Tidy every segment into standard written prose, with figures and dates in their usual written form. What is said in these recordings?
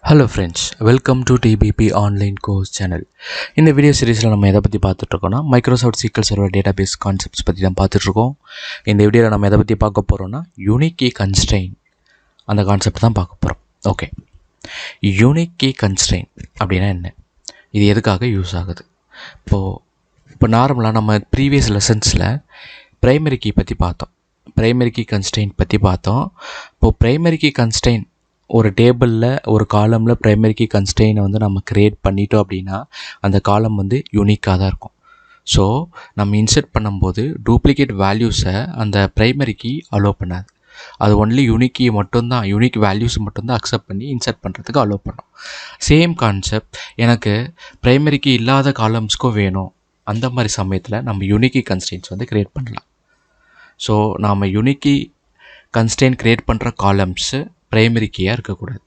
Hello friends, welcome to TBB online course channel. இந்த video சீரிஸில் நம்ம எதை பற்றி பார்த்துட்ருக்கோம்னா Microsoft SQL server database concepts பற்றி தான் பார்த்துட்ருக்கோம். இந்த வீடியோவில் நம்ம எதை பற்றி பார்க்க போகிறோம்னா யூனிக் கீ கன்ஸ்ட்ரெயின் அந்த கான்செப்ட் தான் பார்க்க போகிறோம். ஓகே, யூனிக் கீ கன்ஸ்ட்ரெயின் அப்படின்னா என்ன, இது எதுக்காக யூஸ் ஆகுது? இப்போ நார்மலாக நம்ம ப்ரீவியஸ் லெசன்ஸில் ப்ரைமரி கீ பற்றி பார்த்தோம், ப்ரைமரி கீ கன்ஸ்ட்ரெயின் பற்றி பார்த்தோம். இப்போது ப்ரைமரி கீ கன்ஸ்ட்ரெயின் ஒரு டேபிளில் ஒரு காலமில் ப்ரைமரி கீ கன்ஸ்ட்ரெயினை வந்து நம்ம க்ரியேட் பண்ணிட்டோம் அப்படின்னா அந்த காலம் வந்து யூனிக்காக தான் இருக்கும். ஸோ நம்ம இன்சர்ட் பண்ணும்போது டூப்ளிகேட் வேல்யூஸை அந்த ப்ரைமரி கீ அலோவ் பண்ணாது. அது ஒன்லி யூனிக் கீ மட்டும்தான், யூனிக் வேல்யூஸ் மட்டும்தான் அக்செப்ட் பண்ணி இன்சர்ட் பண்ணுறதுக்கு அலோவ் பண்ணோம். சேம் கான்செப்ட் எனக்கு ப்ரைமரி கீ இல்லாத காலம்ஸ்க்கும் வேணும். அந்த மாதிரி சமயத்தில் நம்ம யூனிக் கீ கன்ஸ்ட்ரெயின்ஸ் வந்து க்ரியேட் பண்ணலாம். ஸோ நாம் யூனிக் கீ கன்ஸ்ட்ரெயின் க்ரியேட் பண்ணுற காலம்ஸு ப்ரைமரி கீயாக இருக்கக்கூடாது.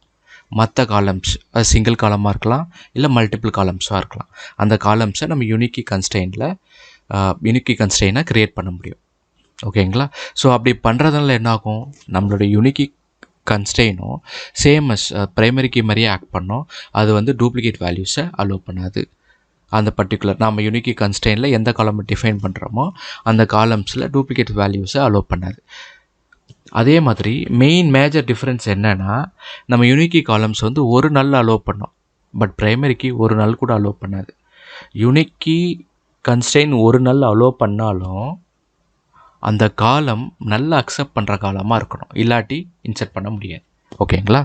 மற்ற காலம்ஸ் அது சிங்கிள் காலமாக இருக்கலாம், இல்லை மல்டிபிள் காலம்ஸாக இருக்கலாம். அந்த காலம்ஸை நம்ம யூனிக் கீ கன்ஸ்ட்ரெயினை க்ரியேட் பண்ண முடியும். ஓகேங்களா? ஸோ அப்படி பண்ணுறதுனால என்ன ஆகும், நம்மளோட யூனிக் கீ கன்ஸ்ட்ரெயினும் சேம் அஸ் ப்ரைமரி கீ மாதிரியே ஆக்ட் பண்ணோம். அது வந்து டூப்ளிகேட் வேல்யூஸை அலோவ் பண்ணாது. அந்த பர்டிகுலர் நம்ம யூனிக் கீ கன்ஸ்ட்ரெயினில் எந்த காலமை டிஃபைன் பண்ணுறோமோ அந்த காலம்ஸில் டூப்ளிகேட் வேல்யூஸை அலோவ் பண்ணாது. அதே மாதிரி மேஜர் டிஃப்ரென்ஸ் என்னென்னா, நம்ம யூனிக் கீ காலம்ஸ் வந்து ஒரு நல் அலோவ் பண்ணோம், பட் ப்ரைமரி கீ ஒரு நல் கூட அலோவ் பண்ணாது. யூனிக் கீ கன்ஸ்ட்ரெயின் ஒரு நல் அலோவ் பண்ணாலும் அந்த காலம் நல்லா அக்செப்ட் பண்ணுற காலமாக இருக்கணும், இல்லாட்டி இன்சர்ட் பண்ண முடியாது. ஓகேங்களா?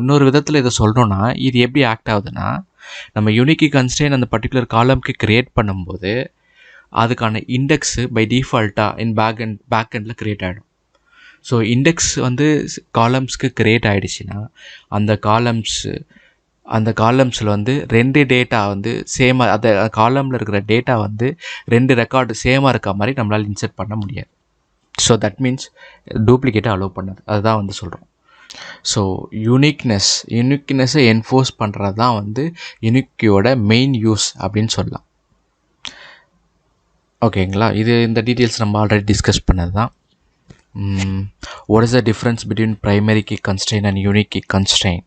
இன்னொரு விதத்தில் இதை சொல்லணுன்னா, இது எப்படி ஆக்ட் ஆகுதுன்னா, நம்ம யூனிக் கீ கன்ஸ்ட்ரெயின் அந்த பர்டிகுலர் காலம்க்கு க்ரியேட் பண்ணும்போது அதுக்கான இண்டெக்ஸு பை டிஃபால்ட்டாக பேக் எண்டில் க்ரியேட் ஆகிடும். ஸோ இண்டெக்ஸ் வந்து காலம்ஸ்க்கு க்ரியேட் ஆகிடுச்சின்னா அந்த காலம்ஸில் வந்து ரெண்டு டேட்டா வந்து சேமாக, அந்த காலமில் இருக்கிற டேட்டா வந்து ரெண்டு ரெக்கார்டு சேமாக இருக்க மாதிரி நம்மளால் இன்சர்ட் பண்ண முடியாது. ஸோ தட் மீன்ஸ் டூப்ளிகேட்டை அலோவ் பண்ணது, அதுதான் வந்து சொல்கிறோம். ஸோ யூனிக்னஸை என்ஃபோர்ஸ் பண்ணுறது தான் வந்து யூனிக்கியோட மெயின் யூஸ் அப்படின்னு சொல்லலாம். ஓகேங்களா? இந்த டீட்டெயில்ஸ் நம்ம ஆல்ரெடி டிஸ்கஸ் பண்ணது தான். What is the difference between primary key constraint and unique key constraint?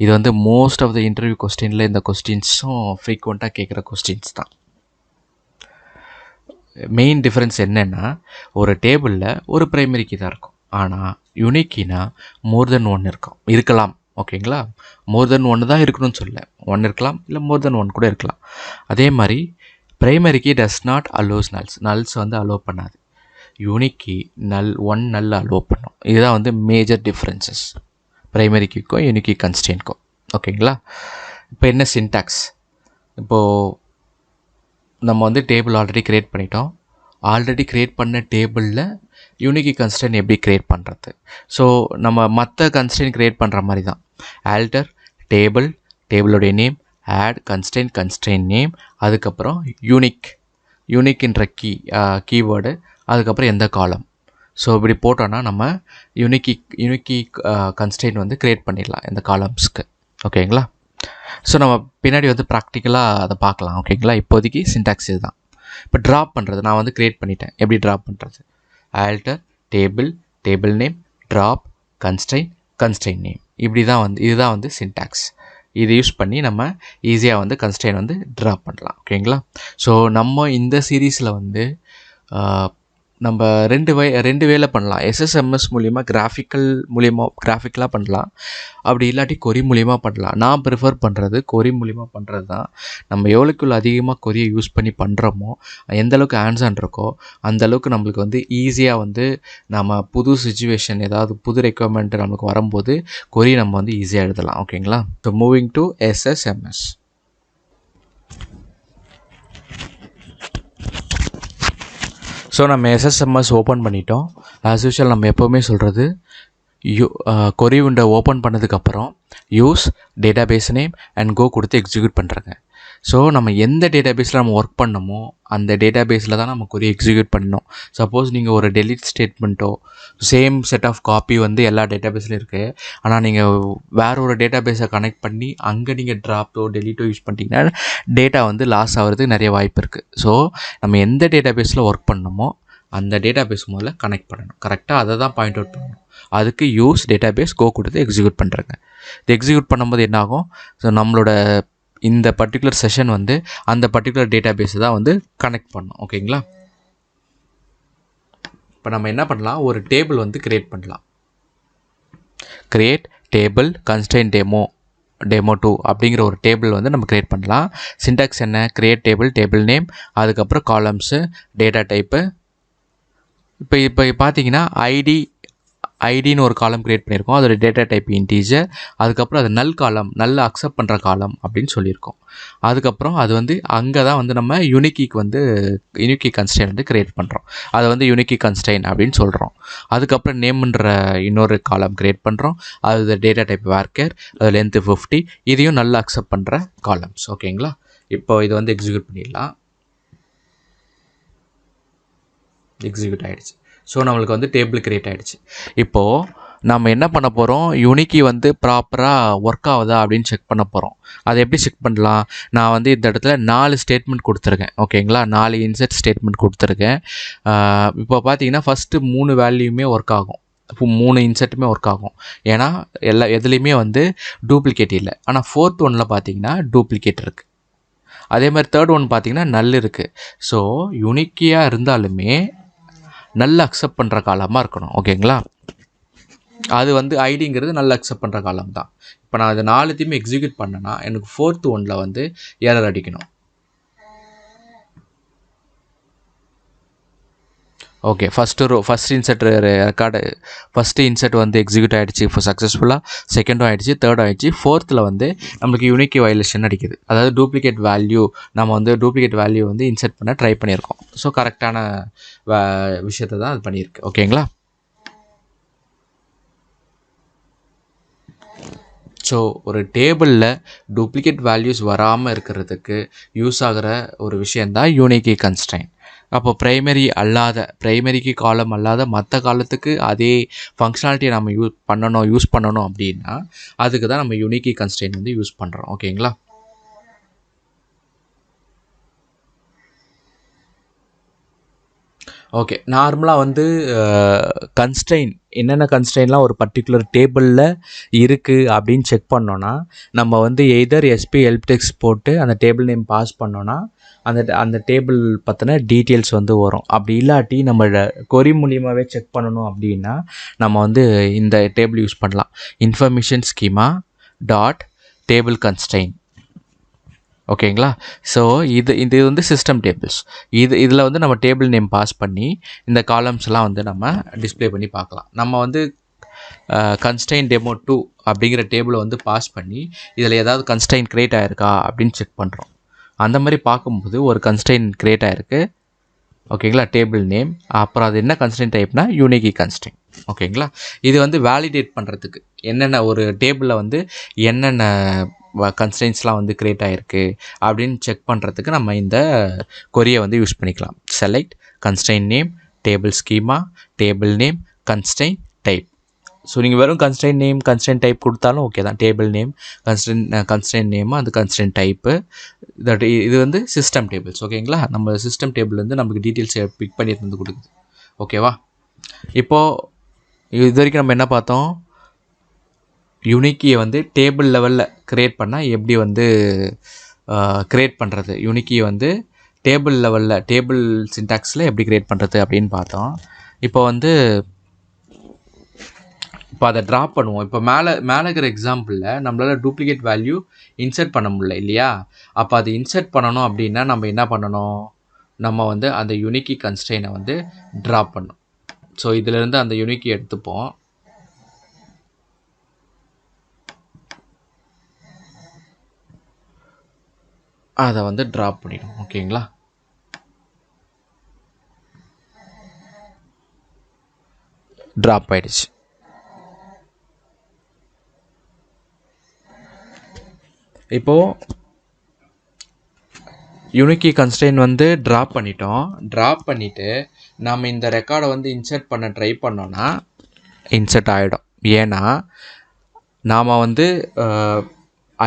இது வந்து மோஸ்ட் ஆஃப் த இன்டர்வியூ கொஸ்டினில் இந்த கொஸ்டின்ஸும் ஃப்ரீக்வெண்ட்டாக கேட்குற கொஸ்டின்ஸ் தான். மெயின் டிஃப்ரென்ஸ் என்னென்னா, ஒரு டேபிளில் ஒரு ப்ரைமரி கீ தான் இருக்கும், ஆனால் யூனிக் கீனா மோர் தென் ஒன் இருக்கலாம். ஓகேங்களா? மோர் தென் ஒன்று தான் இருக்கணும்னு சொல்ல, ஒன் இருக்கலாம், இல்லை மோர் தென் ஒன் கூட இருக்கலாம். அதே மாதிரி primary key does not allows nulls வந்து அலோவ் பண்ணாது. யூனிக் கீ ஒன் அலோவ் பண்ணும். இதுதான் வந்து மேஜர் டிஃப்ரென்சஸ் ப்ரைமரி கீக்கும் யூனிக் கீ கன்ஸ்ட்ரெயின்க்கும். ஓகேங்களா? இப்போ என்ன சின்டாக்ஸ், இப்போது நம்ம வந்து டேபிள் ஆல்ரெடி க்ரியேட் பண்ணிட்டோம். ஆல்ரெடி க்ரியேட் பண்ண டேபிளில் யூனிக் கீ கன்ஸ்ட்ரெயின் எப்படி க்ரியேட் பண்ணுறது? ஸோ நம்ம மற்ற கன்ஸ்ட்ரெயின் க்ரியேட் பண்ணுற மாதிரி தான். ஆல்டர் டேபிளோடைய நேம், ஆட் கன்ஸ்ட்ரெயின் நேம், அதுக்கப்புறம் யூனிக்ன்ற கீவேர்டு, அதுக்கப்புறம் எந்த காலம். ஸோ இப்படி போட்டோன்னா நம்ம யூனிக் கீ கன்ஸ்ட்ரெயின் வந்து க்ரியேட் பண்ணிடலாம் இந்த காலம்ஸ்க்கு. ஓகேங்களா? ஸோ நம்ம பின்னாடி வந்து ப்ராக்டிக்கலாக அதை பார்க்கலாம். ஓகேங்களா? இப்போதைக்கு சின்டாக்ஸ் இது தான். இப்போ ட்ராப் பண்ணுறது நான் வந்து க்ரியேட் பண்ணிட்டேன். எப்படி ட்ராப் பண்ணுறது? Alter table name, drop constraint name. இதுதான் வந்து சின்டாக்ஸ். இது யூஸ் பண்ணி நம்ம ஈஸியாக வந்து கன்ஸ்ட்ரெயின் வந்து ட்ராப் பண்ணலாம். ஓகேங்களா? ஸோ நம்ம இந்த சீரீஸில் வந்து நம்ம ரெண்டு வேலை பண்ணலாம். எஸ்எஸ்எம்எஸ் மூலிமா கிராஃபிக்கலாக பண்ணலாம், அப்படி இல்லாட்டி கொரி மூலிமா பண்ணலாம். நான் ப்ரிஃபர் பண்ணுறது கொரி மூலிமா பண்ணுறது தான். நம்ம எவ்வளோக்குள்ள அதிகமாக கொரியை யூஸ் பண்ணி பண்ணுறோமோ, எந்தளவுக்கு ஹேண்ட்ஸ்-ஆன் இருக்கோ அந்தளவுக்கு நம்மளுக்கு வந்து ஈஸியாக வந்து நம்ம புது சிச்சுவேஷன், ஏதாவது புது ரெக்குவயர்மெண்ட் நம்மளுக்கு வரும்போது கொரி நம்ம வந்து ஈஸியாக எழுதலாம். ஓகேங்களா? So moving to SSMS. So நம்ம எஸ்எஸ்எம்எஸ் ஓப்பன் பண்ணிட்டோம். ஆஸ் யூஷுவல் நம்ம எப்போவுமே சொல்கிறது, கொரி விண்டோ ஓப்பன் பண்ணதுக்கப்புறம் யூஸ் டேட்டாபேஸ் நேம் அண்ட் கோ கொடுத்து எக்ஸிக்யூட் பண்ணுறங்க. ஸோ நம்ம எந்த டேட்டாபேஸில் நம்ம ஒர்க் பண்ணமோ அந்த டேட்டாபேஸில் தான் நம்ம கொரி எக்ஸிக்யூட் பண்ணணும். சப்போஸ் நீங்கள் ஒரு டெலிட் ஸ்டேட்மெண்ட்டோ, சேம் செட் ஆஃப் காப்பி வந்து எல்லா டேட்டாபேஸ்லையும் இருக்குது, ஆனால் நீங்கள் வேறு ஒரு டேட்டாபேஸை கனெக்ட் பண்ணி அங்கே நீங்கள் ட்ராப்போ டெலிட்டோ யூஸ் பண்ணிட்டீங்கன்னா டேட்டா வந்து லாஸ் ஆகிறதுக்கு நிறைய வாய்ப்பு இருக்குது. ஸோ நம்ம எந்த டேட்டாபேஸில் ஒர்க் பண்ணமோ அந்த டேட்டாபேஸ் முதல்ல கனெக்ட் பண்ணணும். கரெக்டாக அதை தான் பாயிண்ட் அவுட் பண்ணணும். அதுக்கு யூஸ் டேட்டாபேஸ் கோ கொடுத்து எக்ஸிக்யூட் பண்ணுறேங்க. இது எக்ஸிக்யூட் பண்ணும்போது என்னாகும், ஸோ நம்மளோட இந்த பர்டிகுலர் செஷன் வந்து அந்த பர்டிகுலர் டேட்டாபேஸை தான் வந்து கனெக்ட் பண்ணணும். ஓகேங்களா? இப்போ நம்ம என்ன பண்ணலாம், ஒரு டேபிள் வந்து கிரியேட் பண்ணலாம். கிரியேட் டேபிள் constraint டெமோ 2 அப்படிங்கிற ஒரு டேபிள் வந்து நம்ம கிரியேட் பண்ணலாம். சின்டாக்ஸ் என்ன, கிரியேட் டேபிள் நேம், அதுக்கப்புறம் காலம்ஸு, டேட்டா டைப்பு. இப்போ பார்த்தீங்கன்னா ஐடின்னு ஒரு காலம் கிரியேட் பண்ணியிருக்கோம். அதோட டேட்டா டைப் இன்டீஜர். அதுக்கப்புறம் அது நல் காலம், நல்ல அக்செப்ட் பண்ணுற காலம் அப்படின்னு சொல்லியிருக்கோம். அதுக்கப்புறம் அது வந்து அங்கே தான் வந்து நம்ம யூனிக்கீக்கு வந்து யூனிக்கி கன்ஸ்ட்ரெயின் வந்து கிரியேட் பண்ணுறோம். அதை வந்து யூனிக்கி கன்ஸ்ட்ரெயின் அப்படின்னு சொல்கிறோம். அதுக்கப்புறம் நேம்ன்ற இன்னொரு காலம் கிரியேட் பண்ணுறோம். அது டேட்டா டைப் varchar, அது லென்த்து 50. இதையும் நல்லா அக்செப்ட் பண்ணுற காலம்ஸ். ஓகேங்களா? இப்போ இது வந்து எக்ஸிக்யூட் பண்ணிடலாம். எக்ஸிக்யூட் ஆகிடுச்சு. ஸோ நம்மளுக்கு வந்து டேபிள் கிரியேட் ஆகிடுச்சு. இப்போது நம்ம என்ன பண்ண போகிறோம், யூனிக்கி வந்து ப்ராப்பராக ஒர்க் ஆகுதா அப்படின்னு செக் பண்ண போகிறோம். அதை எப்படி செக் பண்ணலாம், நான் வந்து இந்த இடத்துல 4 ஸ்டேட்மெண்ட் கொடுத்துருக்கேன். ஓகேங்களா? 4 இன்செர்ட் ஸ்டேட்மெண்ட் கொடுத்துருக்கேன். இப்போ பார்த்தீங்கன்னா ஃபஸ்ட்டு 3 வேல்யூமே ஒர்க் ஆகும். இப்போ 3 இன்செர்ட்டுமே ஒர்க் ஆகும். ஏன்னா எதுலேயுமே வந்து டூப்ளிகேட் இல்லை. ஆனால் 4th ஒன்னில் பார்த்தீங்கன்னா டூப்ளிகேட் இருக்குது. அதே மாதிரி 3rd ஒன் பார்த்தீங்கன்னா நல் இருக்குது. ஸோ யூனிக்கியாக இருந்தாலுமே நல்ல அக்செப்ட் பண்ணுற காலமாக இருக்கணும். ஓகேங்களா? அது வந்து ஐடிங்கிறது நல்ல அக்செப்ட் பண்ணுற காலம் தான். இப்போ நான் அது 4த்தையுமே எக்ஸிக்யூட் பண்ணேன்னா எனக்கு 4th ஒன்னில் வந்து எரர் அடிக்கணும். Okay, first insert record, first insert வந்து எக்ஸிக்யூட் ஆகிடுச்சு இப்போ சக்ஸஸ்ஃபுல்லாக. செகண்டும் ஆகிடுச்சு, தேர்டும் ஆகிடுச்சு. 4th வந்து நம்மளுக்கு யூனிக்கி வயலேஷன் அடிக்குது. அதாவது டூப்ளிகேட் வேல்யூ, நம்ம வந்து டூப்ளிகேட் வேல்யூ வந்து இன்செர்ட் பண்ண ட்ரை பண்ணியிருக்கோம். ஸோ கரெக்டான விஷயத்தை தான் அது பண்ணியிருக்கு. ஓகேங்களா? ஸோ ஒரு டேபிளில் டூப்ளிகேட் வேல்யூஸ் வராமல் இருக்கிறதுக்கு யூஸ் ஆகிற ஒரு விஷயந்தான் யூனிக்கி கன்ஸ்ட்ரெயின். அப்போ ப்ரைமரிக்கு காலம் அல்லாத மற்ற காலத்துக்கு அதே ஃபங்க்ஷனாலிட்டியை நம்ம யூஸ் பண்ணணும் அப்படின்னா அதுக்கு தான் நம்ம யூனிக்கி கன்ஸ்ட்ரெயின் வந்து யூஸ் பண்ணுறோம். ஓகேங்களா? ஓகே, நார்மலாக வந்து கன்ஸ்ட்ரெயின் என்னென்ன கன்ஸ்ட்ரெயின்லாம் ஒரு பர்டிகுலர் டேபிளில் இருக்குது அப்படின்னு செக் பண்ணோன்னா நம்ம வந்து எய்தர் எஸ்பி ஹெல்ப் டெக்ஸ்ட் போட்டு அந்த டேபிள் நேம் பாஸ் பண்ணோன்னா அந்த டேபிள் பற்றின டீட்டெயில்ஸ் வந்து வரும். அப்படி இல்லாட்டி நம்ம கொரி மூலியமாகவே செக் பண்ணணும் அப்படின்னா நம்ம வந்து இந்த டேபிள் யூஸ் பண்ணலாம். Information schema dot table constraint. ஓகேங்களா? ஸோ இது வந்து சிஸ்டம் டேபிள்ஸ். இதில் வந்து நம்ம டேபிள் நேம் பாஸ் பண்ணி இந்த காலம்ஸ்லாம் வந்து நம்ம டிஸ்பிளே பண்ணி பார்க்கலாம். நம்ம வந்து constraint demo 2 அப்படிங்கிற டேபிளை வந்து பாஸ் பண்ணி இதில் ஏதாவது constraint கிரியேட் ஆகிருக்கா அப்படின்னு செக் பண்ணுறோம். அந்த மாதிரி பார்க்கும்போது ஒரு constraint கிரியேட் ஆகிருக்கு. ஓகேங்களா? டேபிள் நேம், அப்புறம் அது என்ன constraint டைப்னா யூனிக்கி constraint. ஓகேங்களா? இது வந்து வேலிடேட் பண்ணுறதுக்கு என்னென்ன ஒரு டேபிளில் வந்து என்னென்ன கன்ஸ்ட்ரெயின்ஸ்லாம் வந்து கிரியேட் ஆகிருக்கு அப்படின்னு செக் பண்ணுறதுக்கு நம்ம இந்த கொரியை வந்து யூஸ் பண்ணிக்கலாம். Select constraint name, table schema, table name, constraint type. So நீங்கள் வெறும் constraint நேம், constraint டைப் கொடுத்தாலும் ஓகே தான். டேபிள் நேம், constraint நேம், அந்த constraint டைப்பு. இது வந்து சிஸ்டம் டேபிள்ஸ். ஓகேங்களா? நம்ம சிஸ்டம் டேபிள் வந்து நமக்கு டீட்டெயில்ஸ் பிக் பண்ணி வந்து கொடுக்குது. ஓகேவா? இப்போது இது வரைக்கும் நம்ம என்ன பார்த்தோம், யூனிக்கியை வந்து டேபிள் லெவலில் க்ரியேட் பண்ணால் எப்படி வந்து க்ரியேட் பண்ணுறது, யூனிக்கியை வந்து டேபிள் லெவலில் டேபிள் சின்டாக்ஸில் எப்படி க்ரியேட் பண்ணுறது அப்படின்னு பார்த்தோம். இப்போ அதை ட்ராப் பண்ணுவோம். இப்போ மேலே இருக்கிற எக்ஸாம்பிளில் நம்மளால் டூப்ளிகேட் வேல்யூ இன்சர்ட் பண்ண முடியல இல்லையா? அப்போ அது இன்சர்ட் பண்ணணும் அப்படின்னா நம்ம என்ன பண்ணணும், நம்ம வந்து அந்த யூனிக்கி கன்ஸ்ட்ரெயினை வந்து ட்ராப் பண்ணணும். ஸோ இதிலேருந்து அந்த யூனிக்கி எடுத்துப்போம். அதை வந்து ட்ராப் பண்ணிடும். ஓகேங்களா? ட்ராப் ஆகிடுச்சு. இப்போது யூனிக்கி கன்ஸ்ட்ரெயின் வந்து ட்ராப் பண்ணிட்டோம். ட்ராப் பண்ணிவிட்டு நம்ம இந்த ரெக்கார்டை வந்து இன்சர்ட் பண்ண ட்ரை பண்ணோன்னா இன்சர்ட் ஆகிடும். ஏன்னா நாம் வந்து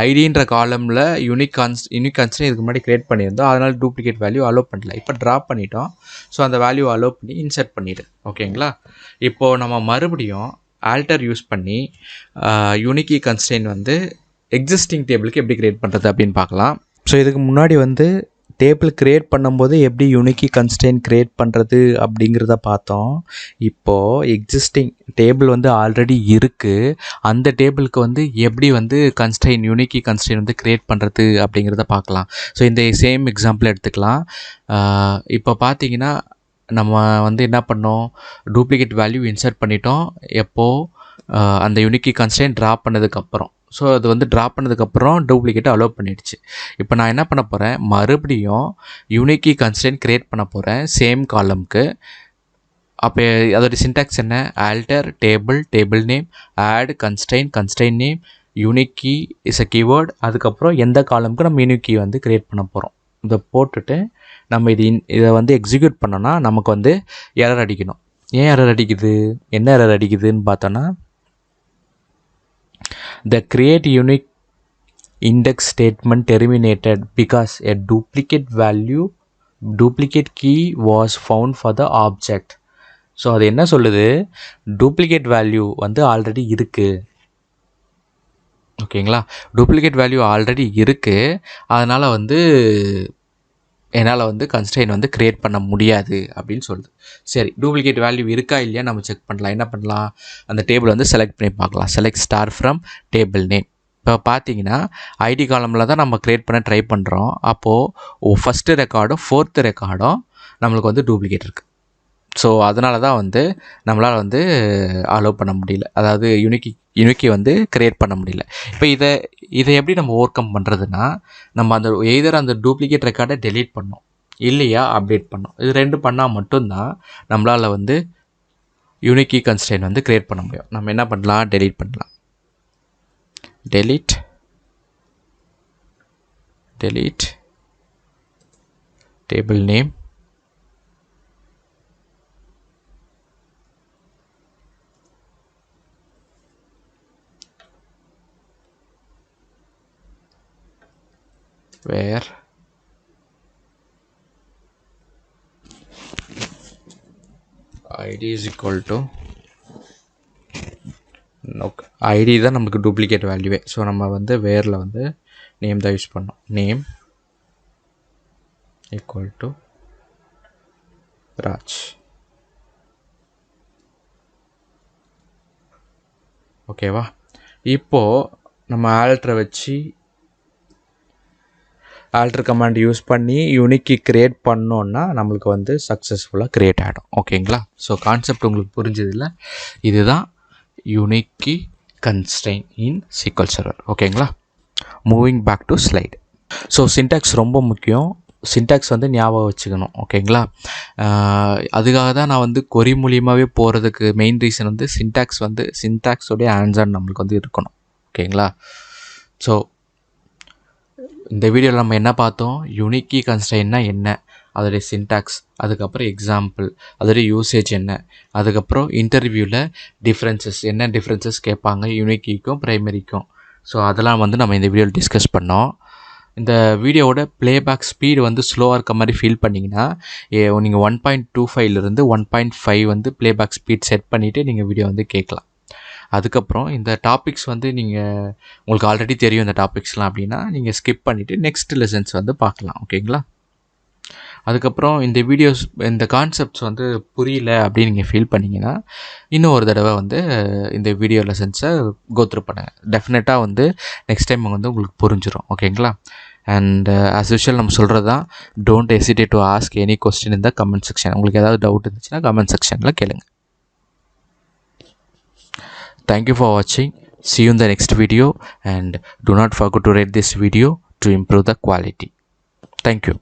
ஐடின்ற காலமில் யூனிக் கான்ஸ்டன்ட் இதுக்கு முன்னாடி க்ரியேட் பண்ணியிருந்தோம். அதனால் டூப்ளிகேட் வேல்யூ அலோவ் பண்ணல. இப்போ ட்ராப் பண்ணிட்டோம். ஸோ அந்த வேல்யூ அலோவ் பண்ணி இன்சர்ட் பண்ணிவிடு. ஓகேங்களா? இப்போது நம்ம மறுபடியும் ஆல்டர் யூஸ் பண்ணி யூனிக் கான்ஸ்டன்ட் வந்து எக்ஸிஸ்டிங் டேபிளுக்கு எப்படி க்ரியேட் பண்ணுறது அப்படின்னு பார்க்கலாம். ஸோ இதுக்கு முன்னாடி வந்து டேபிள் க்ரியேட் பண்ணும்போது எப்படி யூனிக் கன்ஸ்ட்ரெயின்ட் க்ரியேட் பண்ணுறது அப்படிங்கிறத பார்த்தோம். இப்போது எக்ஸிஸ்டிங் டேபிள் வந்து ஆல்ரெடி இருக்குது. அந்த டேபிளுக்கு வந்து எப்படி வந்து யூனிக் கன்ஸ்ட்ரெயின்ட் வந்து க்ரியேட் பண்ணுறது அப்படிங்கிறத பார்க்கலாம். ஸோ இந்த சேம் எக்ஸாம்பிள் எடுத்துக்கலாம். இப்போ பார்த்தீங்கன்னா நம்ம வந்து என்ன பண்ணோம், டூப்ளிகேட் வேல்யூ இன்சர்ட் பண்ணிட்டோம். எப்போது அந்த யூனிக் கன்ஸ்ட்ரெயின்ட் ட்ராப் பண்ணதுக்கப்புறம். ஸோ அது வந்து ட்ராப் பண்ணதுக்கப்புறம் டூப்ளிகேட்டை அலோவ் பண்ணிடுச்சு. இப்போ நான் என்ன பண்ண போகிறேன், மறுபடியும் யூனிக் கன்ஸ்ட்ரெயின்ட் க்ரியேட் பண்ண போகிறேன் சேம் காலம்க்கு. அப்போ அதோடய சின்டாக்ஸ் என்ன, alter table name, add constraint name, unique key is a keyword. அதுக்கப்புறம் எந்த காலம்க்கு நம்ம யூனிக் கீ வந்து க்ரியேட் பண்ண போகிறோம். இதை போட்டுட்டு நம்ம இதை வந்து எக்ஸிக்யூட் பண்ணோன்னா நமக்கு வந்து எரர் அடிக்கணும். ஏன் எரர் அடிக்குது, என்ன எரர் அடிக்குதுன்னு பார்த்தோன்னா, the create unique index statement terminated because a duplicate key was found for the object. So அது என்ன சொல்லுது, டூப்ளிகேட் வேல்யூ வந்து ஆல்ரெடி இருக்குது. ஓகேங்களா? டூப்ளிகேட் வேல்யூ ஆல்ரெடி இருக்குது. அதனால் வந்து என்னால் வந்து கன்ஸ்ட்ரெயின்ட் வந்து க்ரியேட் பண்ண முடியாது அப்படின்னு சொல்லுது. சரி, டூப்ளிகேட் வேல்யூ இருக்கா இல்லையா நம்ம செக் பண்ணலாம். என்ன பண்ணலாம், அந்த டேபிள் வந்து செலக்ட் பண்ணி பார்க்கலாம். Select star from table name. இப்போ பார்த்தீங்கன்னா ஐடி காலமில் தான் நம்ம க்ரியேட் பண்ண ட்ரை பண்ணுறோம். அப்போது ஃபஸ்ட்டு ரெக்கார்டும் 4th ரெக்கார்டும் நம்மளுக்கு வந்து டூப்ளிகேட் இருக்குது. ஸோ அதனால தான் வந்து நம்மளால் வந்து அலோவ் பண்ண முடியல, அதாவது யூனிக்கி வந்து க்ரியேட் பண்ண முடியல. இப்போ இதை எப்படி நம்ம ஓவர் கம் பண்ணுறதுன்னா, நம்ம அந்த எய்தர் அந்த டூப்ளிகேட் ரெக்கார்டை டெலீட் பண்ணோம், இல்லையா அப்டேட் பண்ணோம். இது 2 பண்ணால் மட்டும்தான் நம்மளால் வந்து யூனிக் கன்ஸ்ட்ரெயின்ட் வந்து க்ரியேட் பண்ண முடியும். நம்ம என்ன பண்ணலாம், டெலீட் பண்ணலாம். delete table name, where id is equal to ID தான் நமக்கு டூப்ளிகேட் வேல்யூவே. ஸோ நம்ம வந்து வேரில் வந்து நேம் தான் யூஸ் பண்ணோம். Name equal to Raj. ஓகேவா? இப்போது நம்ம ஆல்டர் கமாண்ட் யூஸ் பண்ணி யூனிக்கி க்ரியேட் பண்ணோன்னா நம்மளுக்கு வந்து சக்ஸஸ்ஃபுல்லாக க்ரியேட் ஆகிடும். ஓகேங்களா? ஸோ கான்செப்ட் உங்களுக்கு புரிஞ்சதில்ல. இதுதான் unique constraint in SQL Server. ஓகேங்களா? Moving back to slide. So syntax ரொம்ப முக்கியம். சின்டாக்ஸ் வந்து ஞாபகம் வச்சுக்கணும். ஓகேங்களா? அதுக்காக தான் நான் வந்து கொரி மூலியமாகவே போகிறதுக்கு மெயின் ரீசன் வந்து சின்டாக்ஸோடைய ஆன்சர் நம்மளுக்கு வந்து இருக்கணும். ஓகேங்களா? ஸோ இந்த வீடியோவில் நம்ம என்ன பார்த்தோம், யூனிக் கன்ஸ்ட்ரெயின்ட்னா என்ன, அதோடைய சின்டாக்ஸ், அதுக்கப்புறம் எக்ஸாம்பிள், அதோடைய யூசேஜ் என்ன, அதுக்கப்புறம் இன்டர்வியூவில் என்ன டிஃப்ரென்சஸ் கேட்பாங்க யூனிக்கிக்கும் ப்ரைமரிக்கும். ஸோ அதெல்லாம் வந்து நம்ம இந்த வீடியோவில் டிஸ்கஸ் பண்ணோம். இந்த வீடியோவோட ப்ளேபேக் ஸ்பீடு வந்து ஸ்லோவாக இருக்க மாதிரி ஃபீல் பண்ணிங்கன்னா நீங்கள் 1.25 1.5 வந்து ப்ளேபேக் ஸ்பீட் செட் பண்ணிவிட்டு நீங்கள் வீடியோ வந்து கேட்கலாம். அதுக்கப்புறம் இந்த டாபிக்ஸ் வந்து உங்களுக்கு ஆல்ரெடி தெரியும் இந்த டாபிக்ஸ்லாம் அப்படின்னா நீங்கள் ஸ்கிப் பண்ணிவிட்டு நெக்ஸ்ட் லெசன்ஸ் வந்து பார்க்கலாம். ஓகேங்களா? அதுக்கப்புறம் இந்த கான்செப்ட்ஸ் வந்து புரியல அப்படின்னு நீங்கள் ஃபீல் பண்ணிங்கன்னா இன்னும் ஒரு தடவை வந்து இந்த வீடியோ லெசன்ஸை கோத்ரூ பண்ணுங்கள். டெஃபினட்டாக வந்து நெக்ஸ்ட் டைம் வந்து உங்களுக்கு புரிஞ்சிடும். ஓகேங்களா? அண்ட் ஆஸ் யூஷுவல் நம்ம சொல்கிறது தான், don't hesitate to ask any question in the comment section. உங்களுக்கு ஏதாவது டவுட் இருந்துச்சுன்னா கமெண்ட் செக்ஷனில் கேளுங்க. Thank you for watching. See you in the next video, and do not forget to rate this video to improve the quality. Thank you.